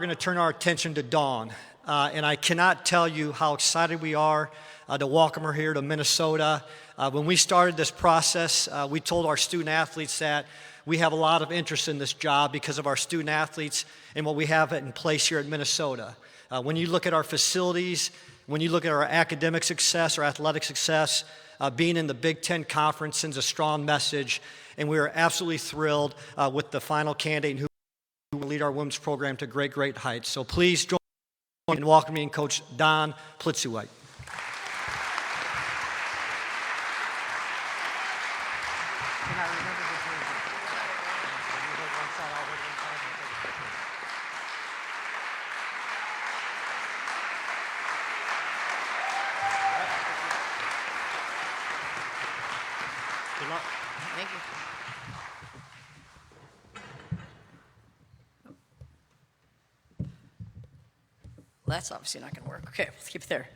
We're going to turn our attention to Dawn, and I cannot tell you how excited we are to welcome her here to Minnesota. When we started this process, we told our student athletes that we have a lot of interest in this job because of our student athletes and what we have in place here at Minnesota. When you look at our facilities, when you look at our academic success, our athletic success, being in the Big Ten Conference sends a strong message, and we are absolutely thrilled with the final candidate who will lead our women's program to great, great heights. So please join me in welcoming Coach Dawn Plitzuweit. Good luck. Thank you. Well, that's obviously not going to work. Okay, let's keep it there.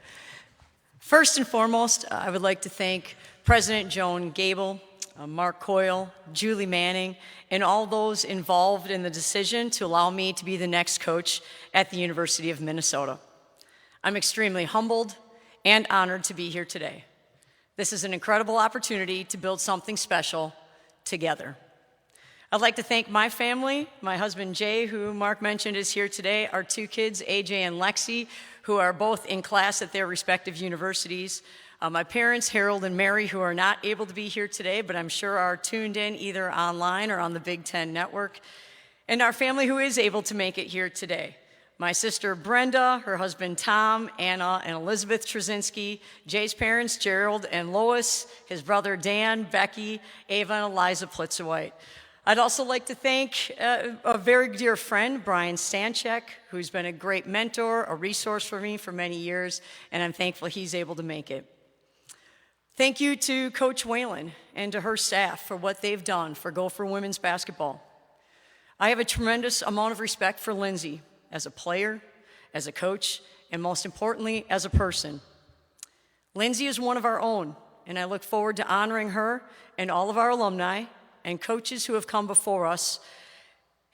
First and foremost, I would like to thank President Joan Gable, Mark Coyle, Julie Manning, and all those involved in the decision to allow me to be the next coach at the University of Minnesota. I'm extremely humbled and honored to be here today. This is an incredible opportunity to build something special together. I'd like to thank my family, my husband Jay, who Mark mentioned is here today, our two kids, AJ and Lexi, who are both in class at their respective universities, my parents, Harold and Mary, who are not able to be here today, but I'm sure are tuned in either online or on the Big Ten Network, and our family who is able to make it here today. My sister Brenda, her husband Tom, Anna, and Elizabeth Trzynski, Jay's parents, Gerald and Lois, his brother Dan, Becky, Ava, and Eliza Plitzuweit. I'd also like to thank a very dear friend, Brian Stanchek, who's been a great mentor, a resource for me for many years, and I'm thankful he's able to make it. Thank you to Coach Whalen and to her staff for what they've done for Gopher women's basketball. I have a tremendous amount of respect for Lindsay as a player, as a coach, and most importantly, as a person. Lindsay is one of our own, and I look forward to honoring her and all of our alumni and coaches who have come before us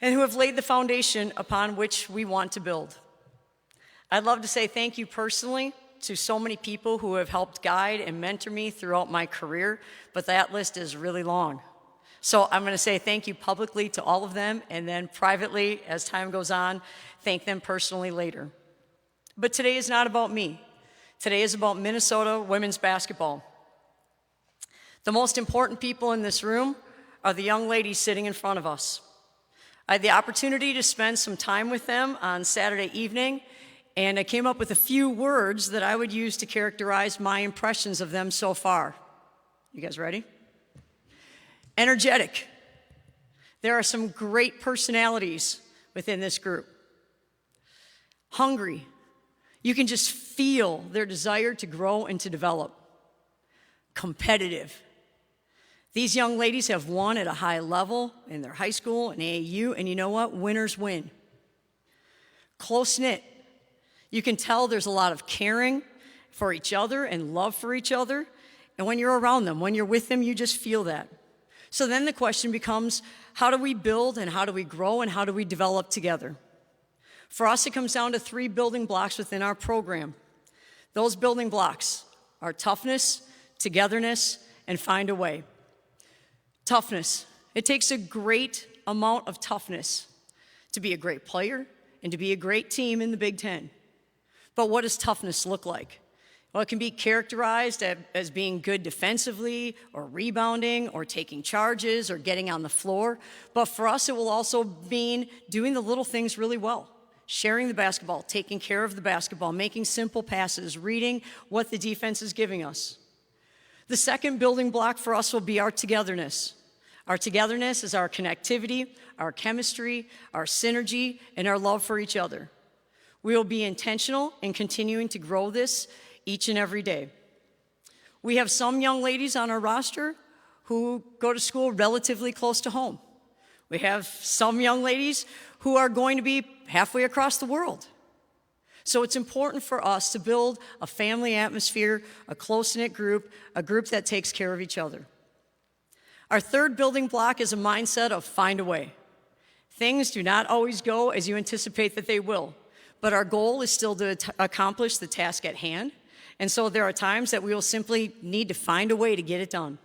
and who have laid the foundation upon which we want to build. I'd love to say thank you personally to so many people who have helped guide and mentor me throughout my career, but that list is really long. So I'm going to say thank you publicly to all of them, and then privately, as time goes on, thank them personally later. But today is not about me. Today is about Minnesota women's basketball. The most important people in this room are the young ladies sitting in front of us. I had the opportunity to spend some time with them on Saturday evening, and I came up with a few words that I would use to characterize my impressions of them so far. You guys ready? Energetic. There are some great personalities within this group. Hungry. You can just feel their desire to grow and to develop. Competitive. These young ladies have won at a high level in their high school and AAU, and you know what? Winners win. Close-knit. You can tell there's a lot of caring for each other and love for each other, and when you're around them, when you're with them, you just feel that. So then the question becomes, how do we build and how do we grow and how do we develop together? For us, it comes down to 3 building blocks within our program. Those building blocks are toughness, togetherness, and find a way. Toughness. It takes a great amount of toughness to be a great player and to be a great team in the Big Ten. But what does toughness look like? Well, it can be characterized as being good defensively or rebounding or taking charges or getting on the floor. But for us, it will also mean doing the little things really well. Sharing the basketball, taking care of the basketball, making simple passes, reading what the defense is giving us. The second building block for us will be our togetherness. Our togetherness is our connectivity, our chemistry, our synergy, and our love for each other. We will be intentional in continuing to grow this each and every day. We have some young ladies on our roster who go to school relatively close to home. We have some young ladies who are going to be halfway across the world. So it's important for us to build a family atmosphere, a close-knit group, a group that takes care of each other. Our third building block is a mindset of find a way. Things do not always go as you anticipate that they will, but our goal is still to accomplish the task at hand, and so there are times that we will simply need to find a way to get it done.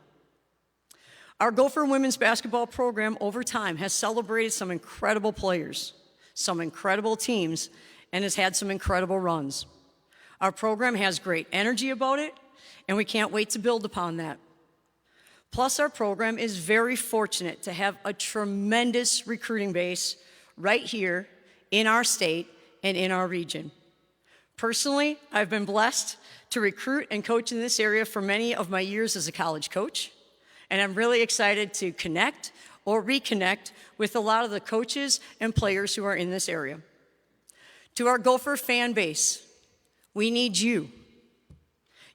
Our Gopher women's basketball program over time has celebrated some incredible players, some incredible teams, and has had some incredible runs. Our program has great energy about it, and we can't wait to build upon that. Plus, our program is very fortunate to have a tremendous recruiting base right here in our state and in our region. Personally, I've been blessed to recruit and coach in this area for many of my years as a college coach, and I'm really excited to connect or reconnect with a lot of the coaches and players who are in this area. To our Gopher fan base, we need you.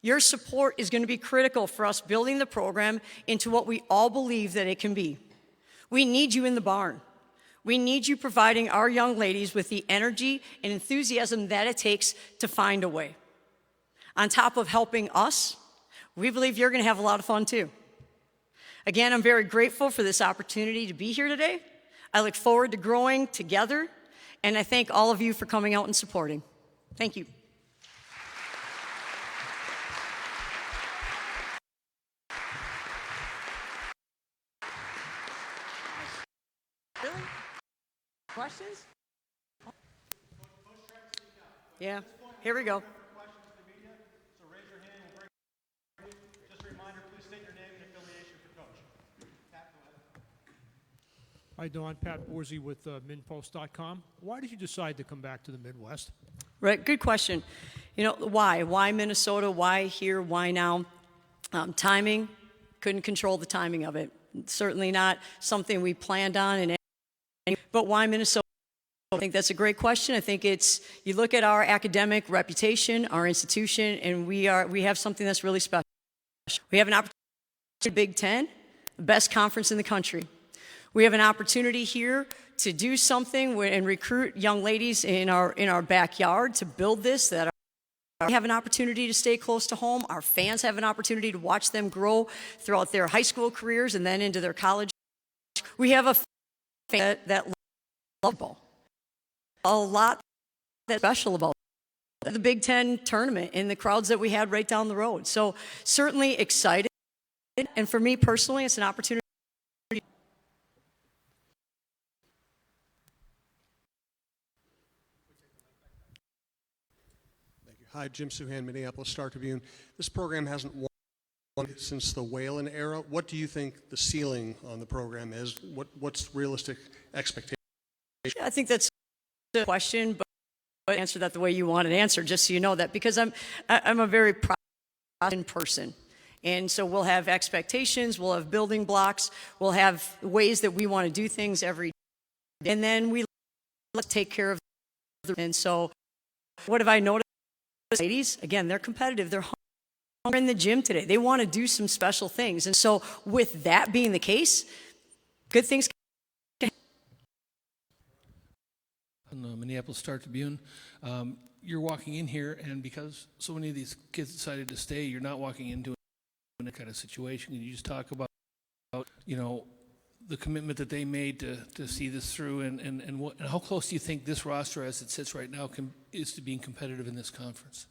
Your support is going to be critical for us building the program into what we all believe that it can be. We need you in the barn. We need you providing our young ladies with the energy and enthusiasm that it takes to find a way. On top of helping us, we believe you're going to have a lot of fun too. Again, I'm very grateful for this opportunity to be here today. I look forward to growing together, and I thank all of you for coming out and supporting. Thank you. Really? Questions? Yeah, here we go. Hi, Dawn. Pat Borsey with MinPost.com. Why did you decide to come back to the Midwest? Right, good question. You know, why? Why Minnesota? Why here? Why now? Timing, couldn't control the timing of it. Certainly not something we planned on, but why Minnesota? I think that's a great question. I think it's, you look at our academic reputation, our institution, and we have something that's really special. We have an opportunity in the Big Ten, the best conference in the country. We have an opportunity here to do something and recruit young ladies in our backyard to build this. We have an opportunity to stay close to home. Our fans have an opportunity to watch them grow throughout their high school careers and then into their college. We have a fan that loves ball. A lot that's special about the Big Ten tournament and the crowds that we had right down the road. So certainly excited. And for me personally, it's an opportunity. Hi, Jim Suhan, Minneapolis-Star Tribune. This program hasn't won since the Whalen era. What do you think the ceiling on the program is? What's realistic expectation? I think that's a question, but I'll answer that the way you want it answered, just so you know that, because I'm a very proud person. And so we'll have expectations, we'll have building blocks, we'll have ways that we want to do things every day. And then we take care of them. And so what have I noticed? Ladies, again, they're competitive. They're hungry in the gym today. They want to do some special things. And so with that being the case, good things can On the Minneapolis-Star Tribune, you're walking in here, and because so many of these kids decided to stay, you're not walking into a kind of situation. Can you just talk about you know, the commitment that they made to see this through, and how close do you think this roster, as it sits right now, is to being competitive in this conference?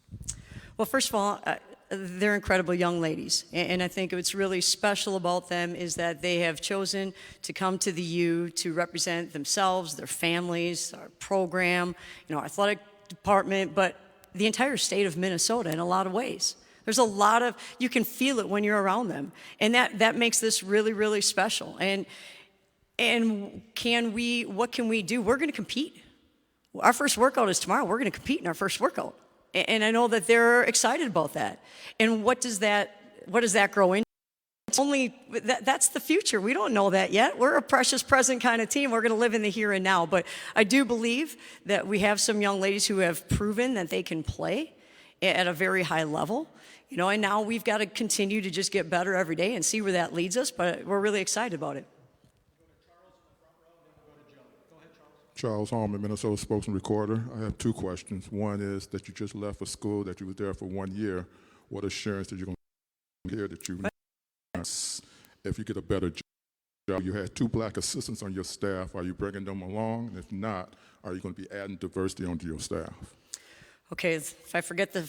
Well, first of all, they're incredible young ladies, and I think what's really special about them is that they have chosen to come to the U to represent themselves, their families, our program, our athletic department, but the entire state of Minnesota in a lot of ways. There's a lot of, you can feel it when you're around them, and that makes this really, really special. And what can we do? We're going to compete. Our first workout is tomorrow. We're going to compete in our first workout. And I know that they're excited about that. And what does that grow into? That's the future. We don't know that yet. We're a precious present kind of team. We're going to live in the here and now. But I do believe that we have some young ladies who have proven that they can play at a very high level. And now we've got to continue to just get better every day and see where that leads us. But we're really excited about it. Charles Holman, Minnesota spokesman recorder. I have two questions. One is that you just left for school, that you were there for 1 year. What assurance that you're going to get here that you, if you get a better job, You had 2 black assistants on your staff. Are you bringing them along? And if not, are you going to be adding diversity onto your staff? Okay, if I forget the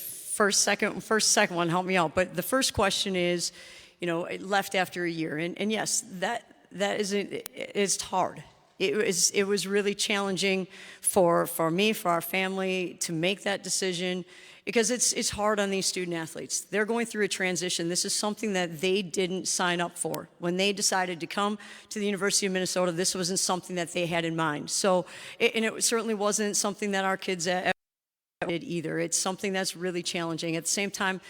second one, help me out. But the first question is, it left after a year, and yes, that is hard. It was really challenging for me, for our family, to make that decision, because it's hard on these student athletes. They're going through a transition. This is something that they didn't sign up for. When they decided to come to the University of Minnesota, this wasn't something that they had in mind. So, and it certainly wasn't something that our kids did either. It's something that's really challenging. At the same time,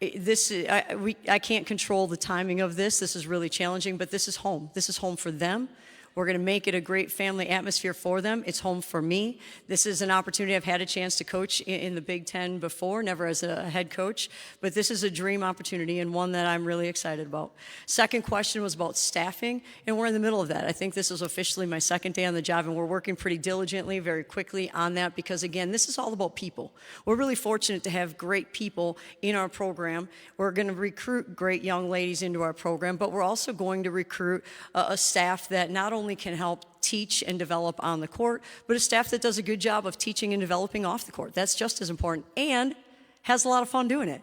I can't control the timing of this. This is really challenging, but this is home. This is home for them. We're going to make it a great family atmosphere for them. It's home for me. This is an opportunity. I've had a chance to coach in the Big Ten before, never as a head coach, but this is a dream opportunity and one that I'm really excited about. Second question was about staffing, and we're in the middle of that. I think this is officially my second day on the job, and we're working pretty diligently, very quickly on that, because again, this is all about people. We're really fortunate to have great people in our program. We're going to recruit great young ladies into our program, but we're also going to recruit a staff that not only can help teach and develop on the court, but a staff that does a good job of teaching and developing off the court. That's just as important, and has a lot of fun doing it.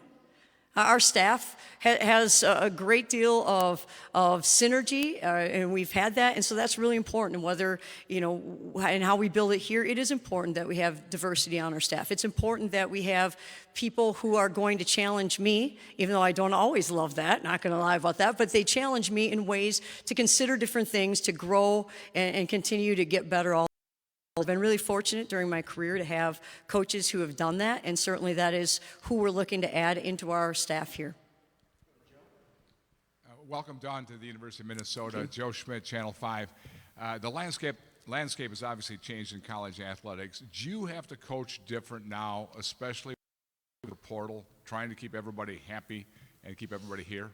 Our staff has a great deal of synergy, and we've had that, and so that's really important. And whether, and how we build it here, it is important that we have diversity on our staff. It's important that we have people who are going to challenge me, even though I don't always love that, not going to lie about that, but they challenge me in ways to consider different things, to grow and continue to get better all. I've been really fortunate during my career to have coaches who have done that, and certainly that is who we're looking to add into our staff here. Welcome, Dawn, to the University of Minnesota. Joe Schmidt, Channel 5. The landscape has obviously changed in college athletics. Do you have to coach different now, especially with the portal, trying to keep everybody happy and keep everybody here?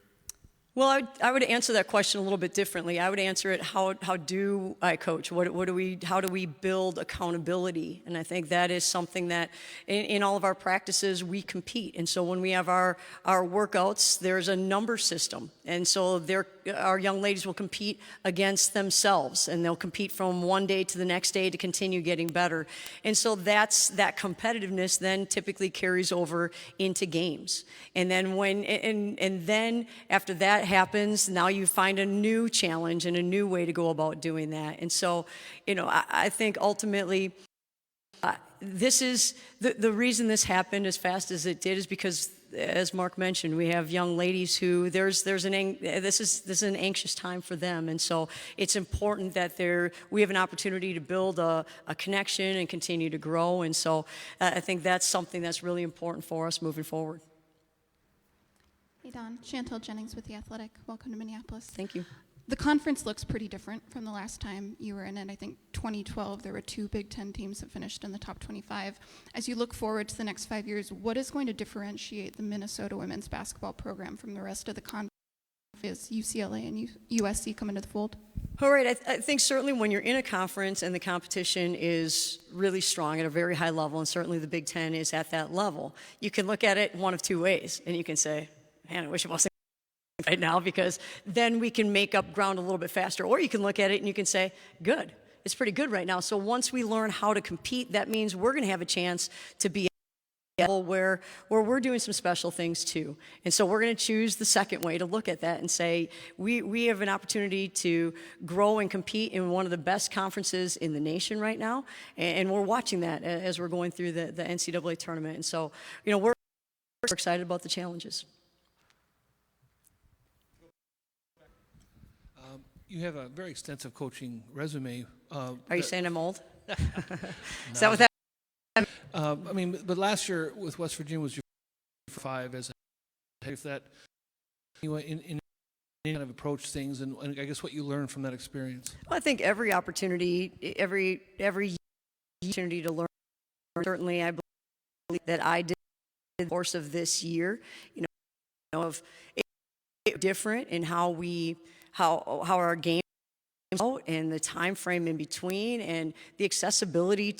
Well, I would answer that question a little bit differently. I would answer it, how do I coach? How do we build accountability? And I think that is something that in all of our practices we compete. And so when we have our workouts, there's a number system. And so our young ladies will compete against themselves, and they'll compete from one day to the next day to continue getting better. And so that competitiveness then typically carries over into games. And then then after that happens, now you find a new challenge and a new way to go about doing that. And so, I think ultimately, this is the reason this happened as fast as it did is because, as Mark mentioned, we have young ladies who this is an anxious time for them, and so it's important that we have an opportunity to build a connection and continue to grow. And so I think that's something that's really important for us moving forward. Hey, Dawn. Chantel Jennings with The Athletic. Welcome to Minneapolis. Thank you. The conference looks pretty different from the last time you were in it. I think 2012, there were 2 Big Ten teams that finished in the top 25. As you look forward to the next 5 years, what is going to differentiate the Minnesota women's basketball program from the rest of the conference as UCLA and USC come into the fold? All right, I think certainly when you're in a conference and the competition is really strong at a very high level, and certainly the Big Ten is at that level, you can look at it one of 2 ways, and you can say, man, I wish it wasn't right now, because then we can make up ground a little bit faster. Or you can look at it and you can say, good, it's pretty good right now. So once we learn how to compete, that means we're going to have a chance to be at a level where we're doing some special things too. And so we're going to choose the second way to look at that and say, we have an opportunity to grow and compete in one of the best conferences in the nation right now. And we're watching that as we're going through the NCAA tournament. And so, we're excited about the challenges. You have a very extensive coaching resume. Are you saying I'm old? Is that what that? But last year with West Virginia was your 5 as a if that in kind of approach things, and I guess what you learned from that experience. Well, I think every opportunity to learn. Certainly, I believe that I did in the course of this year. Of it different in how our game out and the time frame in between and the accessibility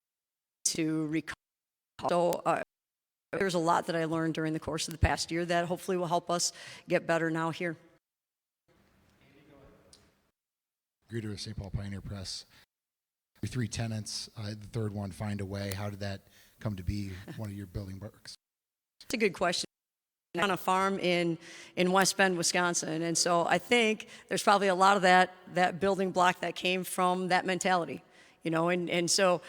to recover. So there's a lot that I learned during the course of the past year that hopefully will help us get better now here. Greeter of St. Paul Pioneer Press. Your three tenants, the third one, find a way. How did that come to be one of your building blocks? It's a good question. On a farm in West Bend, Wisconsin, and so I think there's probably a lot of that building block that came from that mentality, you know, and so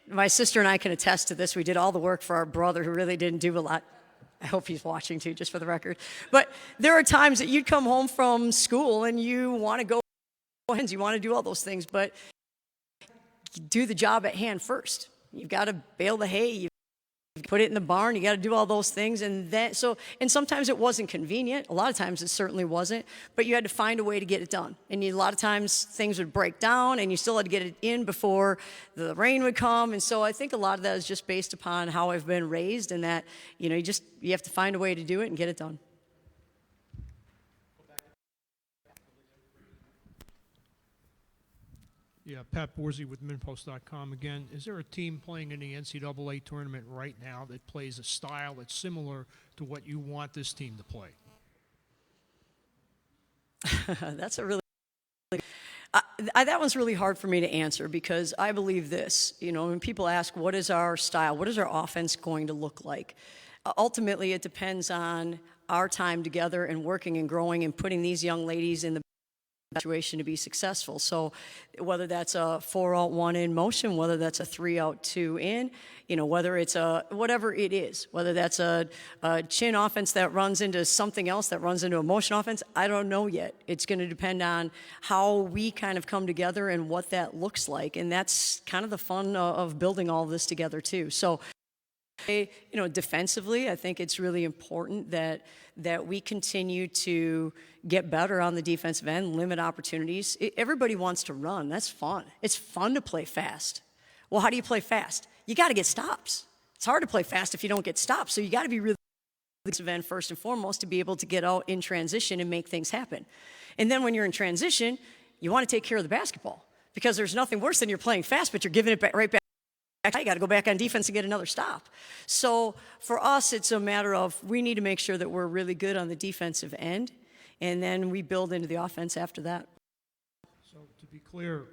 my sister and I can attest to this. We did all the work for our brother who really didn't do a lot. I hope he's watching too, just for the record. But there are times that you'd come home from school and you want to go, you want to do all those things, but do the job at hand first. You've got to bale the hay. You've put it in the barn. You got to do all those things, and sometimes it wasn't convenient. A lot of times it certainly wasn't, but you had to find a way to get it done. And a lot of times things would break down, and you still had to get it in before the rain would come. And so I think a lot of that is just based upon how I've been raised, and that you have to find a way to do it and get it done. Yeah, Pat Borsey with Minneapolis.com again. Is there a team playing in the NCAA tournament right now that plays a style that's similar to what you want this team to play? That's a really that one's really hard for me to answer, because I believe this. You know, when people ask, what is our style? What is our offense going to look like? Ultimately, it depends on our time together and working and growing and putting these young ladies in the situation to be successful. So whether that's a 4-out-1 in motion, whether that's a 3-out-2 in, you know, whether it's whatever it is, whether that's a chin offense that runs into something else that runs into a motion offense, I don't know yet. It's going to depend on how we kind of come together and what that looks like. And that's kind of the fun of building all this together too. So, you know, defensively, I think it's really important that we continue to get better on the defensive end, limit opportunities. Everybody wants to run. That's fun. It's fun to play fast. Well, how do you play fast? You got to get stops. It's hard to play fast if you don't get stops. So you got to be really defensive end first and foremost to be able to get out in transition and make things happen. And then when you're in transition, you want to take care of the basketball, because there's nothing worse than you're playing fast, but you're giving it right back. I got to go back on defense and get another stop. So for us, it's a matter of we need to make sure that we're really good on the defensive end, and then we build into the offense after that. So to be clear,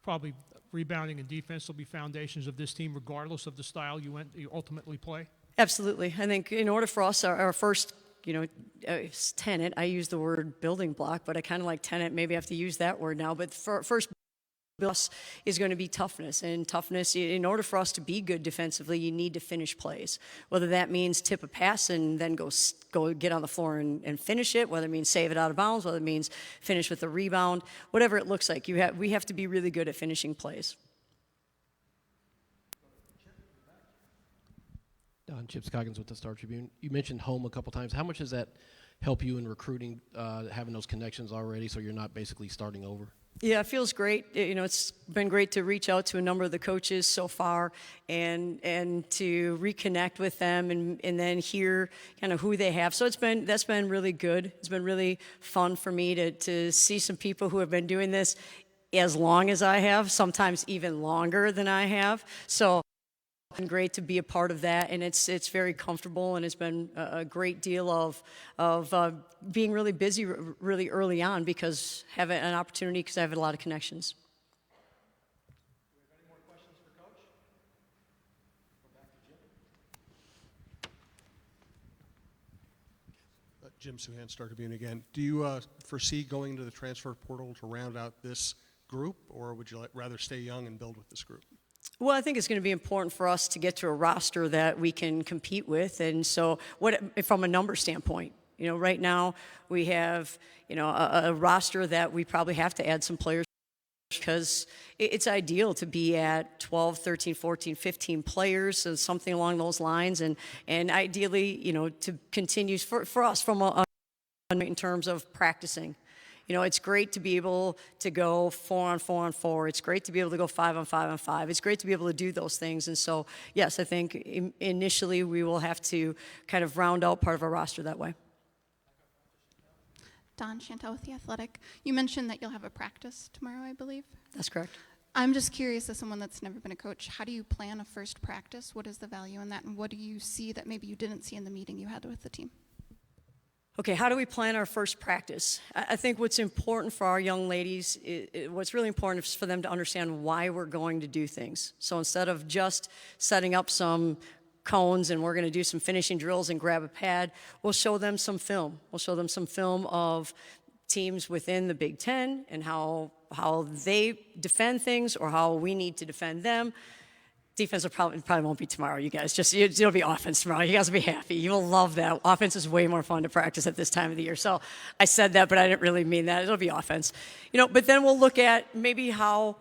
probably rebounding and defense will be foundations of this team regardless of the style you ultimately play? Absolutely. I think in order for us, our first tenet, I use the word building block, but I kind of like tenet, maybe I have to use that word now, but first us is going to be toughness. And toughness, in order for us to be good defensively, you need to finish plays. Whether that means tip a pass and then go get on the floor and finish it, whether it means save it out of bounds, whether it means finish with a rebound, whatever it looks like, we have to be really good at finishing plays. Chip Scoggins with the Star Tribune. You mentioned home a couple times. How much does that help you in recruiting, having those connections already, so you're not basically starting over? Yeah, it feels great. You know, it's been great to reach out to a number of the coaches so far and to reconnect with them and then hear kind of who they have. So that's been really good. It's been really fun for me to see some people who have been doing this as long as I have, sometimes even longer than I have. So it's been great to be a part of that, and it's very comfortable, and it's been a great deal of being really busy really early on because having an opportunity because I have a lot of connections. Do we have any more questions for Coach? Go back to Jim. Jim Suhan, Star Tribune again. Do you foresee going to the transfer portal to round out this group, or would you rather stay young and build with this group? Well, I think it's going to be important for us to get to a roster that we can compete with. And so from a number standpoint, you know, right now we have, you know, a roster that we probably have to add some players because it's ideal to be at 12, 13, 14, 15 players, so something along those lines. And ideally, you know, to continue for us from in terms of practicing. You know, it's great to be able to go 4-on-4-on-4. It's great to be able to go 5-on-5-on-5. It's great to be able to do those things. And so, yes, I think initially we will have to kind of round out part of our roster that way. Dawn Chantel with The Athletic. You mentioned that you'll have a practice tomorrow, I believe. That's correct. I'm just curious, as someone that's never been a coach, how do you plan a first practice? What is the value in that? And what do you see that maybe you didn't see in the meeting you had with the team? Okay, how do we plan our first practice? I think what's important for our young ladies, what's really important is for them to understand why we're going to do things. So instead of just setting up some cones and we're going to do some finishing drills and grab a pad, we'll show them some film. We'll show them some film of teams within the Big Ten and how they defend things or how we need to defend them. Defense will probably won't be tomorrow, you guys. It'll be offense tomorrow. You guys will be happy. You will love that. Offense is way more fun to practice at this time of the year. So I said that, but I didn't really mean that. It'll be offense. But then we'll look at maybe how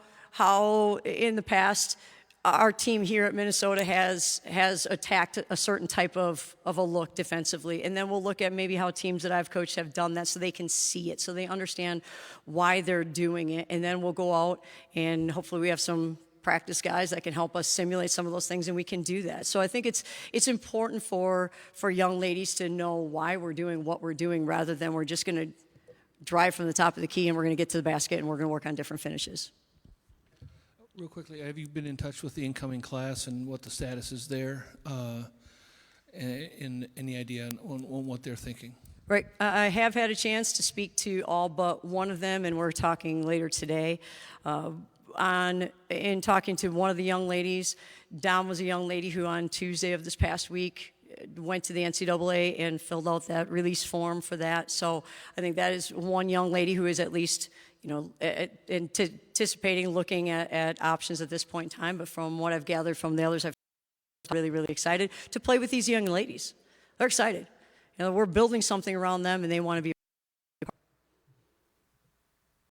in the past our team here at Minnesota has attacked a certain type of a look defensively. And then we'll look at maybe how teams that I've coached have done that so they can see it, so they understand why they're doing it. And then we'll go out and hopefully we have some practice guys that can help us simulate some of those things, and we can do that. So I think it's important for young ladies to know why we're doing what we're doing rather than we're just going to drive from the top of the key and we're going to get to the basket and we're going to work on different finishes. Real quickly, have you been in touch with the incoming class and what the status is there? And any idea on what they're thinking? Right. I have had a chance to speak to all but one of them, and we're talking later today. In talking to one of the young ladies, Dawn was a young lady who on Tuesday of this past week went to the NCAA and filled out that release form for that. So I think that is one young lady who is at least, anticipating looking at options at this point in time. But from what I've gathered from the others, I'm really, really excited to play with these young ladies. They're excited. We're building something around them, and they want to be